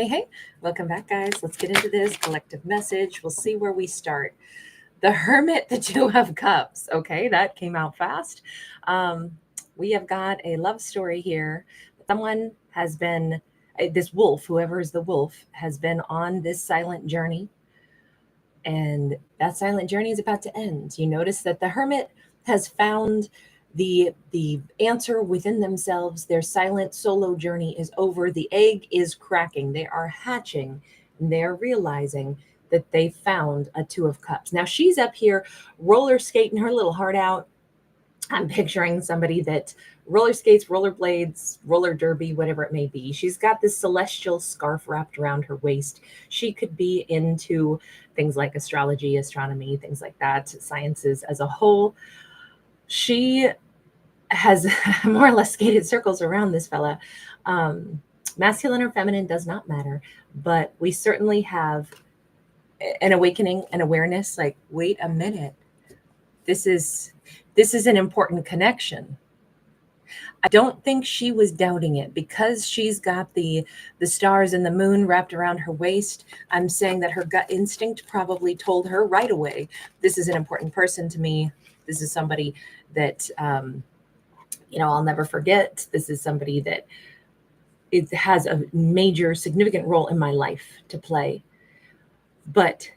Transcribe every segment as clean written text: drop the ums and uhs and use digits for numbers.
Hey, welcome back, guys. Let's get into this collective message. We'll see where we start. The Hermit, the Two of Cups. Okay, that came out fast. We have got a love story here. Someone has been, this wolf, whoever is the wolf, has been on this silent journey. And that silent journey is about to end. You notice that the Hermit has found the answer within themselves. Their silent solo journey is over. The egg is cracking. They are hatching, and they are realizing that they found a Two of Cups. Now she's up here roller skating her little heart out. I'm picturing somebody that roller skates, rollerblades, roller derby, whatever it may be. She's got this celestial scarf wrapped around her waist. She could be into things like astrology, astronomy, things like that, sciences as a whole. She has more or less skated circles around this fella. Masculine or feminine does not matter, but we certainly have an awakening, an awareness like, wait a minute, this is an important connection. I don't think she was doubting it because she's got the stars and the moon wrapped around her waist. I'm saying that her gut instinct probably told her right away, this is an important person to me. This is somebody that, I'll never forget. This is somebody that it has a major, significant role in my life to play. But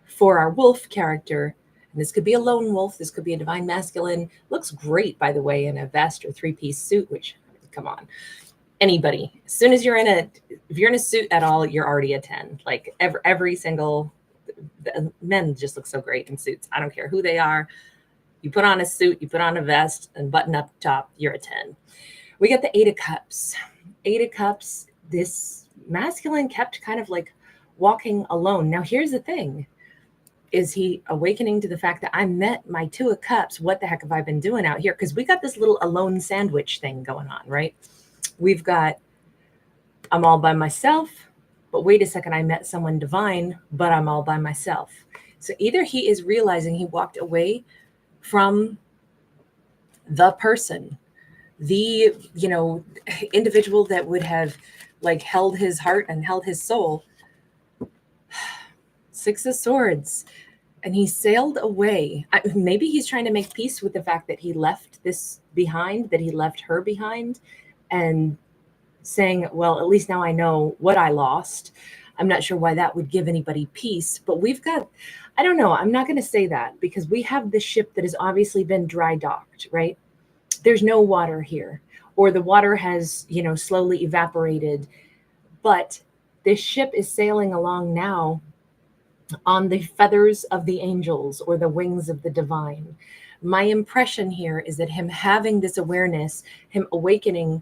for our wolf character, and this could be a lone wolf, this could be a divine masculine, looks great, by the way, in a vest or three-piece suit, which, come on, anybody. As soon as if you're in a suit at all, you're already a 10. Like every single, men just look so great in suits. I don't care who they are. You put on a suit, you put on a vest and button up top, you're a 10. We got the Eight of Cups. Eight of Cups, this masculine kept kind of like walking alone. Now, here's the thing. Is he awakening to the fact that I met my Two of Cups? What the heck have I been doing out here? Because we got this little alone sandwich thing going on, right? We've got, I'm all by myself, but wait a second, I met someone divine, but I'm all by myself. So either he is realizing he walked away from the person, the, individual that would have like held his heart and held his soul. Six of Swords. And he sailed away. Maybe he's trying to make peace with the fact that he left this behind, that he left her behind, and saying, well, at least now I know what I lost. I'm not sure why that would give anybody peace, but we've got, I don't know, I'm not going to say that because we have this ship that has obviously been dry docked, right? There's no water here, or the water has, slowly evaporated, but this ship is sailing along now on the feathers of the angels or the wings of the divine. My impression here is that him having this awareness, him awakening,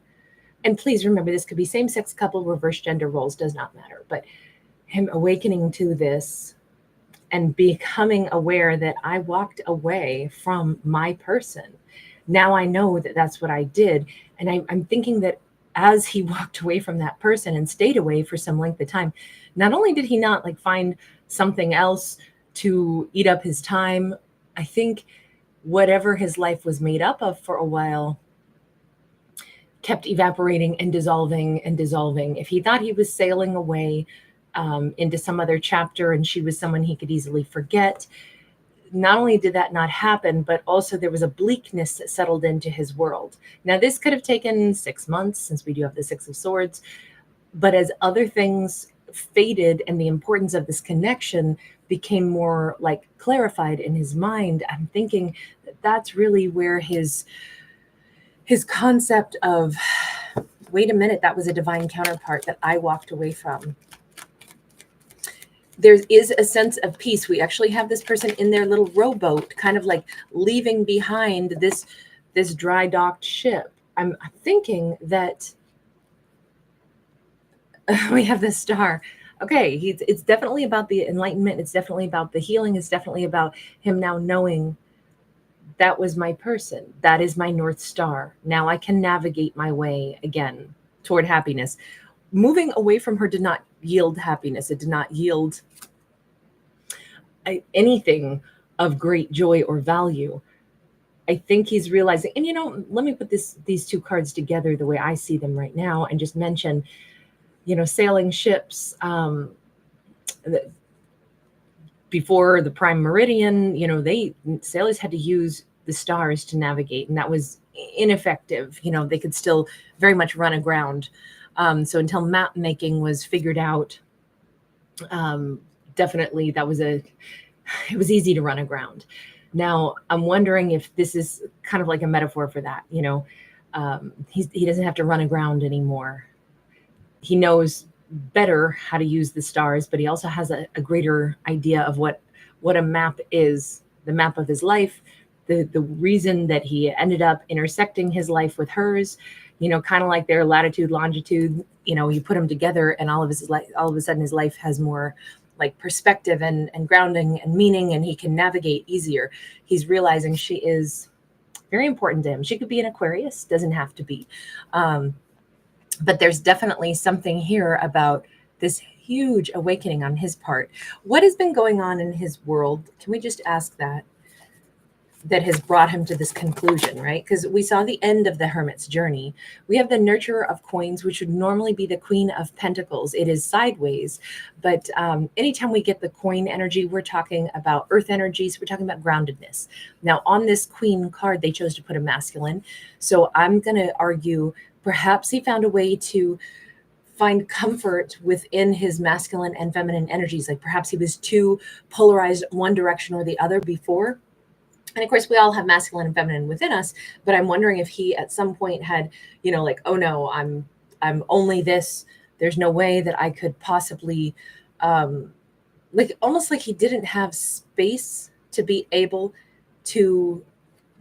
and please remember, this could be same-sex couple, reverse gender roles, does not matter, but him awakening to this and becoming aware that I walked away from my person. Now I know that that's what I did. And I'm thinking that as he walked away from that person and stayed away for some length of time, not only did he not like find something else to eat up his time, I think whatever his life was made up of for a while kept evaporating and dissolving and dissolving. If he thought he was sailing away into some other chapter and she was someone he could easily forget, not only did that not happen, but also there was a bleakness that settled into his world. Now, this could have taken 6 months since we do have the Six of Swords, but as other things faded and the importance of this connection became more like clarified in his mind, I'm thinking that that's really where his concept of, wait a minute, that was a divine counterpart that I walked away from. There is a sense of peace. We actually have this person in their little rowboat, kind of like leaving behind this dry docked ship. I'm thinking that we have this star. Okay, it's definitely about the enlightenment. It's definitely about the healing. It's definitely about him now knowing that was my person. That is my North Star. Now I can navigate my way again toward happiness. Moving away from her did not yield happiness. It did not yield anything of great joy or value. I think he's realizing, and let me put these two cards together the way I see them right now and just mention sailing ships, before the prime meridian, sailors had to use the stars to navigate, and that was ineffective. They could still very much run aground. So until map making was figured out, definitely it was easy to run aground. Now I'm wondering if this is kind of like a metaphor for that. He doesn't have to run aground anymore. He knows better how to use the stars, but he also has a greater idea of what a map is, the map of his life, the reason that he ended up intersecting his life with hers, kind of like their latitude, longitude. You put them together, and all of a sudden his life has more like perspective and grounding and meaning, and he can navigate easier. He's realizing she is very important to him. She could be an Aquarius, doesn't have to be. But there's definitely something here about this huge awakening on his part. What has been going on in his world? Can we just ask that has brought him to this conclusion, right? Because we saw the end of the Hermit's journey. We have the Nurturer of Coins, which would normally be the Queen of Pentacles. It is sideways, but anytime we get the coin energy, we're talking about earth energies. We're talking about groundedness. Now, on this Queen card, they chose to put a masculine. So I'm going to argue perhaps he found a way to find comfort within his masculine and feminine energies. Like perhaps he was too polarized one direction or the other before. And of course, we all have masculine and feminine within us, but I'm wondering if he at some point had, like, oh no, I'm only this. There's no way that I could possibly, like almost like he didn't have space to be able to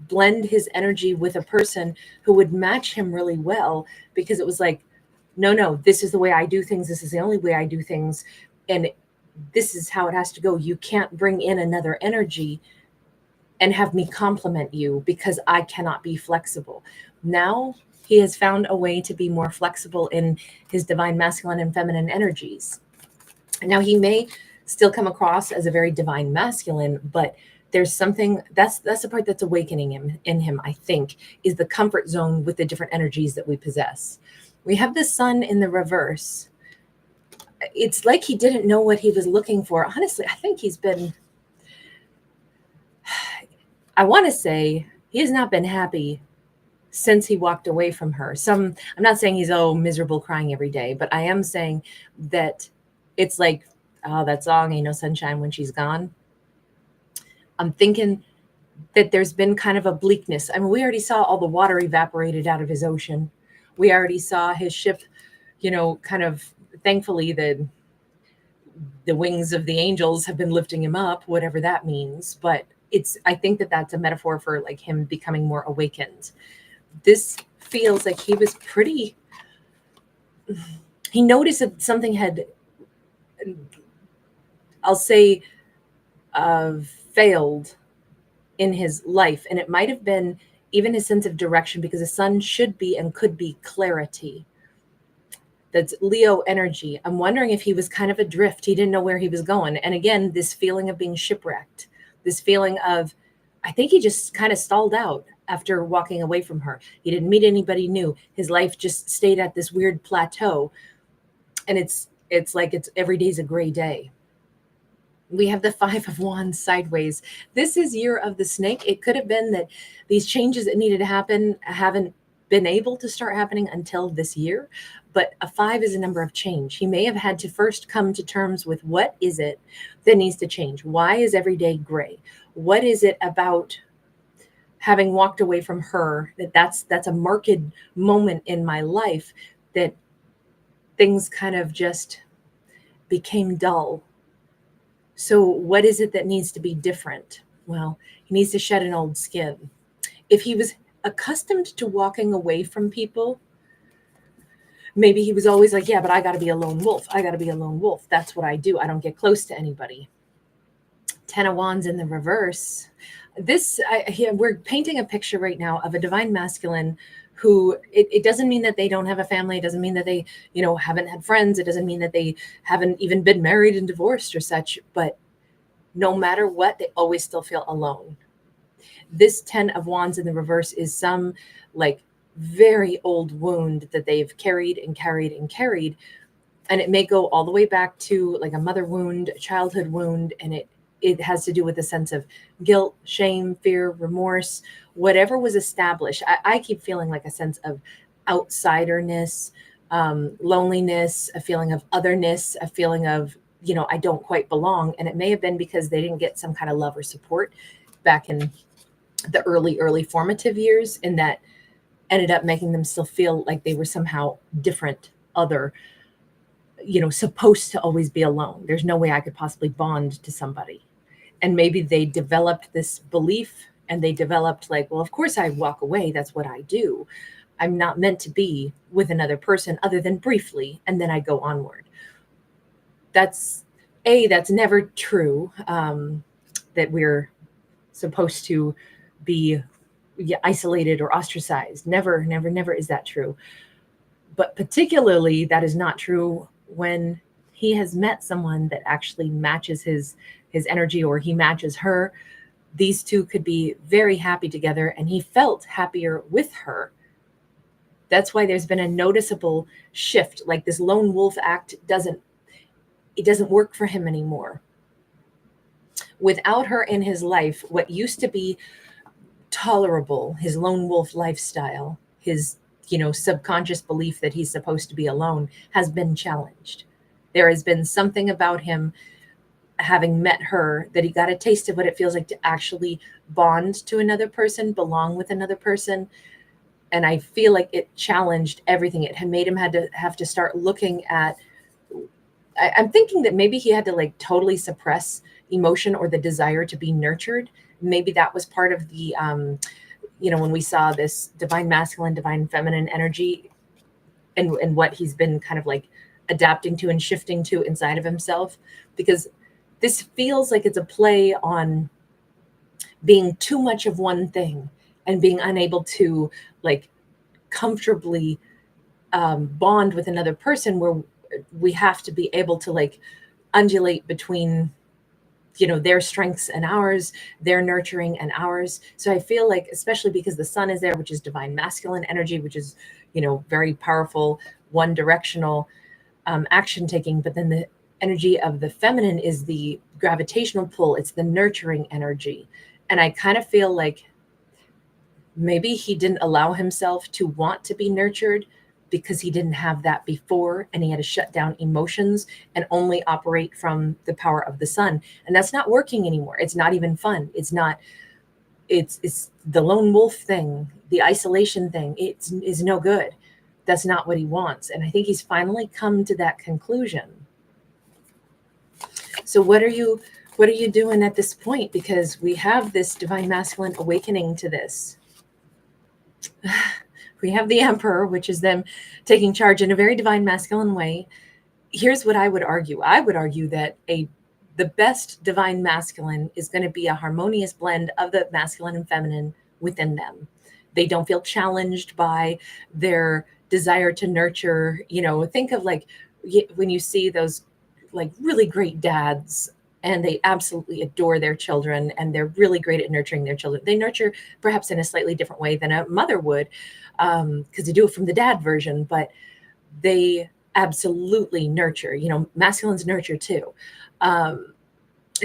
blend his energy with a person who would match him really well, because it was like, no, this is the way I do things. This is the only way I do things. And this is how it has to go. You can't bring in another energy and have me compliment you, because I cannot be flexible. Now he has found a way to be more flexible in his divine masculine and feminine energies. Now he may still come across as a very divine masculine, but there's something that's the part that's awakening him in him, I think, is the comfort zone with the different energies that we possess. We have the Sun in the reverse. It's like he didn't know what he was looking for. Honestly, I think I want to say he has not been happy since he walked away from her. I'm not saying he's miserable crying every day, but I am saying that it's like, oh, that song, Ain't No Sunshine When She's Gone. I'm thinking that there's been kind of a bleakness. I mean, we already saw all the water evaporated out of his ocean. We already saw his ship, kind of, thankfully the wings of the angels have been lifting him up, whatever that means. But I think that that's a metaphor for like him becoming more awakened. This feels like he was he noticed that something had, I'll say, failed in his life. And it might have been even his sense of direction, because the Sun should be and could be clarity. That's Leo energy. I'm wondering if he was kind of adrift. He didn't know where he was going. And again, this feeling of being shipwrecked, this feeling of, I think he just kind of stalled out after walking away from her. He didn't meet anybody new. His life just stayed at this weird plateau. And it's like every day's a gray day. We have the Five of Wands sideways. This is Year of the Snake. It could have been that these changes that needed to happen haven't been able to start happening until this year. But a 5 is a number of change. He may have had to first come to terms with what is it that needs to change? Why is every day gray? What is it about having walked away from her that's a marked moment in my life that things kind of just became dull? So what is it that needs to be different? Well, he needs to shed an old skin. If he was accustomed to walking away from people, maybe he was always like, yeah, but I got to be a lone wolf. I got to be a lone wolf. That's what I do. I don't get close to anybody. 10 of Wands in the reverse. We're painting a picture right now of a divine masculine who, it doesn't mean that they don't have a family. It doesn't mean that they, haven't had friends. It doesn't mean that they haven't even been married and divorced or such. But no matter what, they always still feel alone. This 10 of Wands in the reverse is some like very old wound that they've carried and carried and carried. And it may go all the way back to like a mother wound, a childhood wound, and it has to do with a sense of guilt, shame, fear, remorse, whatever was established. I keep feeling like a sense of outsiderness, loneliness, a feeling of otherness, a feeling of, I don't quite belong. And it may have been because they didn't get some kind of love or support back in the early formative years, and that ended up making them still feel like they were somehow different, other, supposed to always be alone. There's no way I could possibly bond to somebody. And maybe they developed this belief, and they developed like, well, of course I walk away. That's what I do. I'm not meant to be with another person other than briefly, and then I go onward. That's never true, that we're supposed to be isolated or ostracized. Never is that true. But particularly that is not true when he has met someone that actually matches his energy, or he matches her. These two could be very happy together, and he felt happier with her. That's why there's been a noticeable shift. Like this lone wolf act doesn't work for him anymore. Without her in his life, what used to be tolerable, his lone wolf lifestyle, his subconscious belief that he's supposed to be alone, has been challenged. There has been something about him having met her that he got a taste of what it feels like to actually bond to another person, belong with another person. And I feel like it challenged everything. It had made him have to start looking at, I'm thinking that maybe he had to like totally suppress emotion or the desire to be nurtured. Maybe that was part of the, when we saw this divine masculine, divine feminine energy, and what he's been kind of like adapting to and shifting to inside of himself, because this feels like it's a play on being too much of one thing and being unable to like comfortably bond with another person, where we have to be able to like undulate between their strengths and ours, their nurturing and ours. So I feel like, especially because the sun is there, which is divine masculine energy, which is, very powerful, one directional action taking, but then the energy of the feminine is the gravitational pull. It's the nurturing energy. And I kind of feel like maybe he didn't allow himself to want to be nurtured because he didn't have that before, and he had to shut down emotions and only operate from the power of the sun. And that's not working anymore. It's not even fun. It's the lone wolf thing, the isolation thing. Is no good. That's not what he wants. And I think he's finally come to that conclusion. So what are you doing at this point? Because we have this divine masculine awakening to this. We have the Emperor, which is them taking charge in a very divine masculine way. Here's what I would argue. I would argue that the best divine masculine is going to be a harmonious blend of the masculine and feminine within them. They don't feel challenged by their desire to nurture. Think of like when you see those like really great dads, and they absolutely adore their children, and they're really great at nurturing their children. They nurture perhaps in a slightly different way than a mother would, because they do it from the dad version, but they absolutely nurture. Masculines nurture too.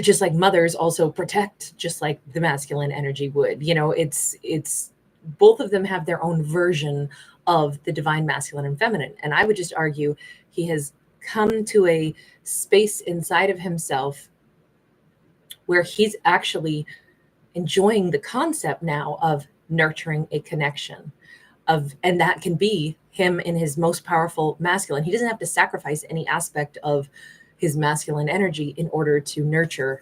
Just like mothers also protect, just like the masculine energy would. It's both of them have their own version of the divine masculine and feminine. And I would just argue he has come to a space inside of himself where he's actually enjoying the concept now of nurturing a connection and that can be him in his most powerful masculine. He doesn't have to sacrifice any aspect of his masculine energy in order to nurture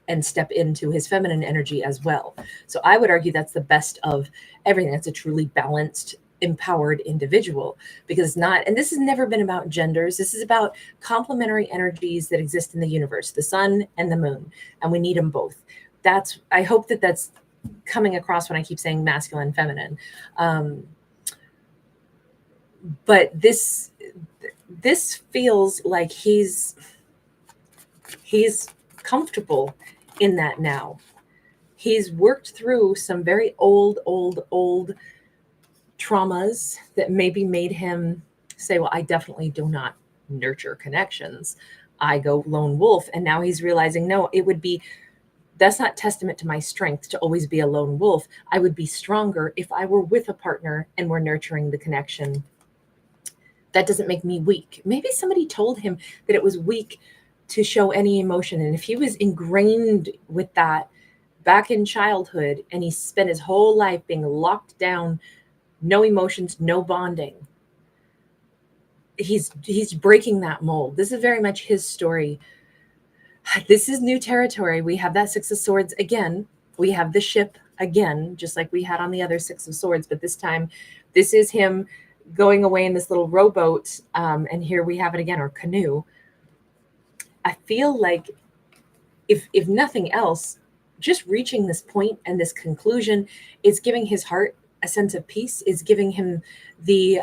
and step into his feminine energy as well. So I would argue that's the best of everything. That's a truly balanced, empowered individual, because it's not, and this has never been about genders. This is about complementary energies that exist in the universe, the sun and the moon, and we need them both. I hope that's coming across when I keep saying masculine, feminine. But this feels like he's comfortable in that now. He's worked through some very old traumas that maybe made him say, well, I definitely do not nurture connections. I go lone wolf. And now he's realizing, no, that's not testament to my strength to always be a lone wolf. I would be stronger if I were with a partner and we're nurturing the connection. That doesn't make me weak. Maybe somebody told him that it was weak to show any emotion. And if he was ingrained with that back in childhood and he spent his whole life being locked down, no emotions, no bonding, he's breaking that mold. This is very much his story. This is new territory. We have that Six of Swords again. We have the ship again, just like we had on the other Six of Swords. But this time, this is him going away in this little rowboat. And here we have it again, or canoe. I feel like if nothing else, just reaching this point and this conclusion is giving his heart a sense of peace, is giving him the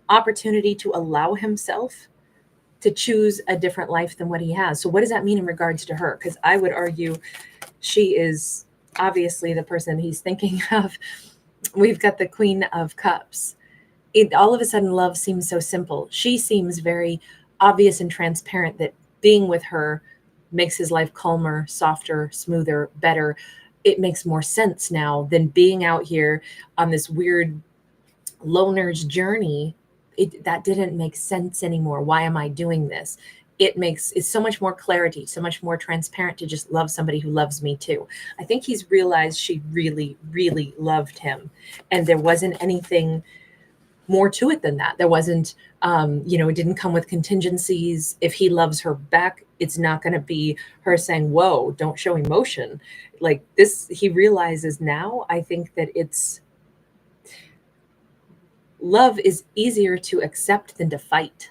opportunity to allow himself to choose a different life than what he has. So what does that mean in regards to her? Because I would argue she is obviously the person he's thinking of. We've got the Queen of Cups. All of a sudden, love seems so simple. She seems very obvious and transparent that being with her makes his life calmer, softer, smoother, better. It makes more sense now than being out here on this weird loner's journey. That didn't make sense anymore. Why am I doing this? It's so much more clarity, so much more transparent to just love somebody who loves me too. I think he's realized she really, really loved him. And there wasn't anything more to it than that. There wasn't, it didn't come with contingencies. If he loves her back, it's not going to be her saying, whoa, don't show emotion. Like this, he realizes now, I think that love is easier to accept than to fight,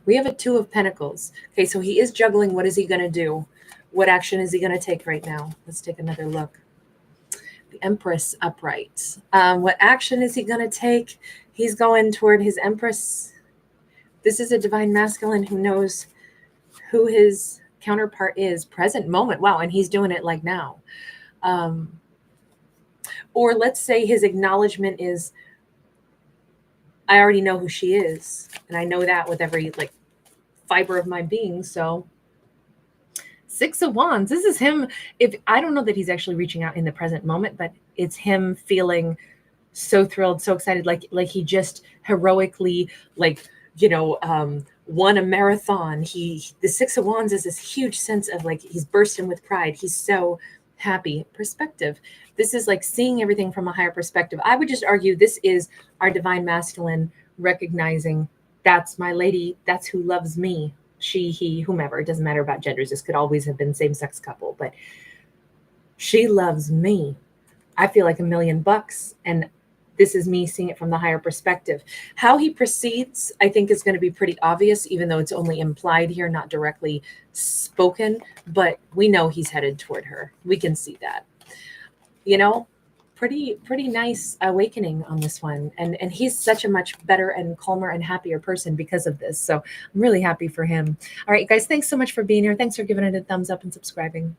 We have a Two of Pentacles. Okay, so he is juggling. What is he going to do? What action is he going to take right now? Let's take another look. The Empress upright. What action is he going to take? He's going toward his Empress. This is a divine masculine who knows who his counterpart is. Present moment. Wow, and he's doing it like now. Or let's say his acknowledgement is, I already know who she is. And I know that with every fiber of my being. So Six of Wands. This is him. I don't know that he's actually reaching out in the present moment, but it's him feeling so thrilled, so excited, like he just heroically, won a marathon. The Six of Wands is this huge sense of he's bursting with pride. He's so happy. Perspective. This is seeing everything from a higher perspective. I would just argue this is our divine masculine recognizing that's my lady. That's who loves me. She, he, whomever. It doesn't matter about genders. This could always have been same-sex couple, but she loves me. I feel like $1,000,000, and this is me seeing it from the higher perspective. How he proceeds, I think, is going to be pretty obvious, even though it's only implied here, not directly spoken, but we know he's headed toward her. We can see that. Pretty nice awakening on this one. And he's such a much better and calmer and happier person because of this. So I'm really happy for him. All right, guys, thanks so much for being here. Thanks for giving it a thumbs up and subscribing.